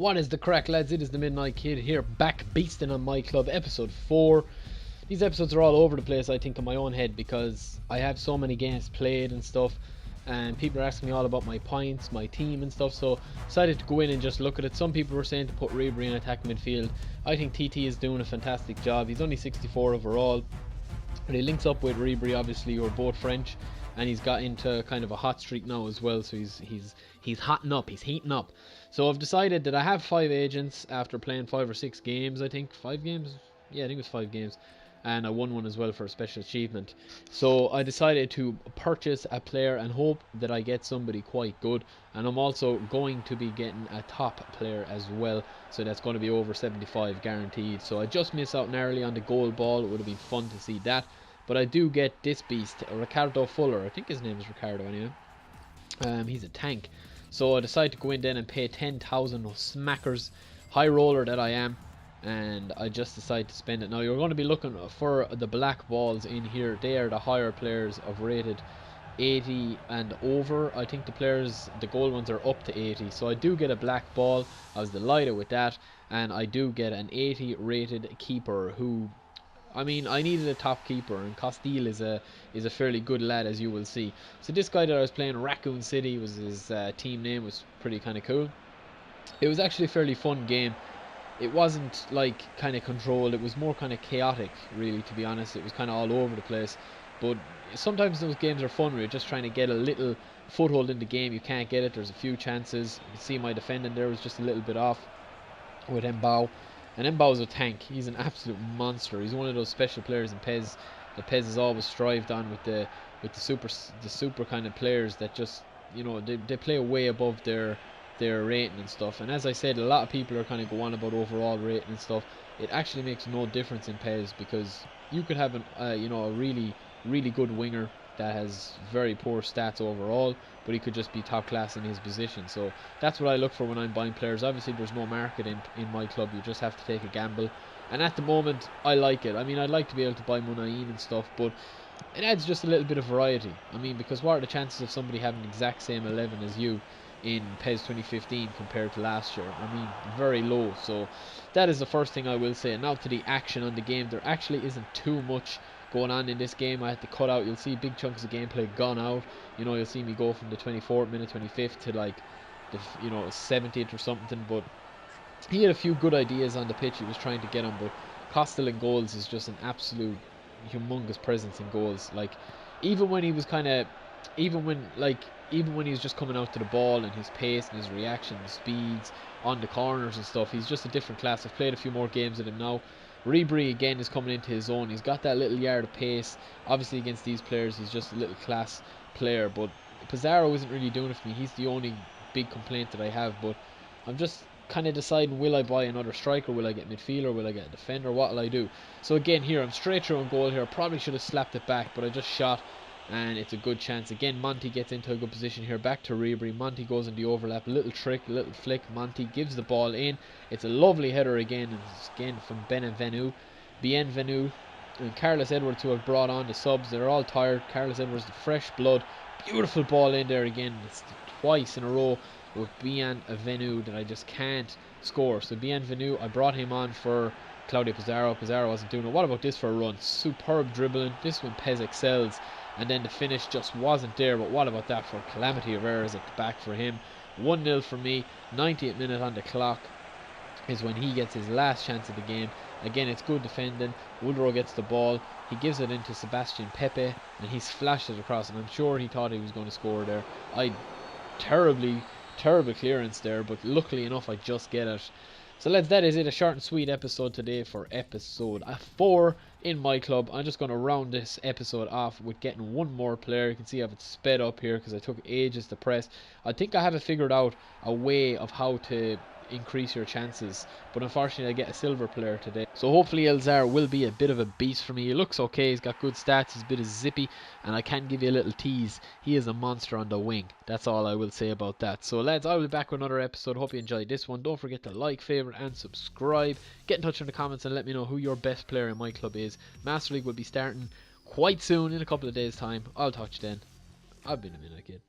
What is the crack, lads? It is the Midnight Kid here, back beasting on myClub, episode 4. These episodes are all over the place, I think, in my own head, because I have so many games played and stuff, and people are asking me all about my points, my team and stuff, so decided to go in and just look at it. Some people were saying to put Ribery in attack midfield. I think TT is doing a fantastic job. He's only 64 overall, but he links up with Ribery, obviously, who are both French, and he's got into kind of a hot streak now as well, so he's hotting up, he's heating up. So I've decided that I have 5 agents after playing 5 or 6 games, I think. 5 games? Yeah, I think it was 5 games. And I won one as well for a special achievement. So I decided to purchase a player and hope that I get somebody quite good. And I'm also going to be getting a top player as well. So that's going to be over 75 guaranteed. So I just miss out narrowly on the goal ball. It would have been fun to see that. But I do get this beast, Ricardo Fuller. I think his name is Ricardo anyway. He's a tank. So I decided to go in then and pay 10,000 smackers, high roller that I am, and I just decided to spend it. Now you're going to be looking for the black balls in here. They are the higher players of rated 80 and over. I think the gold ones are up to 80. So I do get a black ball. I was delighted with that, and I do get an 80 rated keeper who, I mean, I needed a top keeper, and Costile is a fairly good lad, as you will see. So this guy that I was playing, Raccoon City, was his team name, was pretty kind of cool. It was actually a fairly fun game. It wasn't like kind of controlled, it was more kind of chaotic, really, to be honest. It was kind of all over the place. But sometimes those games are fun where you're just trying to get a little foothold in the game. You can't get it, there's a few chances. You can see my defending there was just a little bit off with Mbao. And Mbao is a tank. He's an absolute monster. He's one of those special players in PES that PES has always strived on with the super kind of players that just, you know, they play way above their rating and stuff. And as I said, a lot of people are kind of go on about overall rating and stuff. It actually makes no difference in PES, because you could have you know, a really good winger that has very poor stats overall, but he could just be top class in his position. So that's what I look for when I'm buying players. Obviously there's no market in myClub, you just have to take a gamble, and at the moment I like it. I mean, I'd like to be able to buy Munain and stuff, but it adds just a little bit of variety. I mean, because what are the chances of somebody having the exact same 11 as you in PES 2015 compared to last year? I mean, very low. So that is the first thing I will say. And now to the action on the game. There actually isn't too much going on in this game. I had to cut out, you'll see big chunks of gameplay gone out. You know, you'll see me go from the 24th minute, 25th to like the, you know, 70th or something. But he had a few good ideas on the pitch. He was trying to get them, but Costel in goals is just an absolute humongous presence in goals. Like, even when he was kind of, even when he was just coming out to the ball, and his pace and his reaction, his speeds on the corners and stuff, he's just a different class. I've played a few more games with him now. Ribery again is coming into his own. He's got that little yard of pace. Obviously against these players he's just a little class player, but Pizarro isn't really doing it for me. He's the only big complaint that I have, but I'm just kind of deciding, will I buy another striker, will I get midfielder, will I get a defender, what will I do? So again here, I'm straight through on goal here. I probably should have slapped it back, but I just shot, and it's a good chance. Again, Monty gets into a good position here, back to Ribery. Monty goes in the overlap, a little trick, a little flick. Monty gives the ball in. It's a lovely header again, and it's again from Bienvenu and Carlos Edwards, who have brought on the subs. They're all tired. Carlos Edwards, the fresh blood, beautiful ball in there again. It's twice in a row with Bienvenu that I just can't score. So Bienvenu, I brought him on for Claudio Pizarro. Pizarro wasn't doing it. What about this for a run? Superb dribbling. This one PES excels. And then the finish just wasn't there. But what about that for calamity of errors at the back for him? 1-0 for me. 90th minute on the clock is when he gets his last chance of the game. Again, it's good defending. Woodrow gets the ball. He gives it into Sebastian Pepe, and he's flashed it across. And I'm sure he thought he was going to score there. Terrible clearance there, but luckily enough I just get it. So lads, that is it, a short and sweet episode today for episode 4 in myClub. I'm just going to round this episode off with getting one more player. You can see I've it sped up here because I took ages to press. I think I have figured out a way of how to increase your chances, but unfortunately I get a silver player today. So hopefully Elzar will be a bit of a beast for me. He looks okay, he's got good stats, he's a bit of zippy, and I can give you a little tease. He is a monster on the wing. That's all I will say about that. So lads, I will be back with another episode. Hope you enjoyed this one. Don't forget to like, favorite and subscribe. Get in touch in the comments and let me know who your best player in myClub is. Master League will be starting quite soon, in a couple of days time. I'll talk to you then. I've been TheMidnitekid.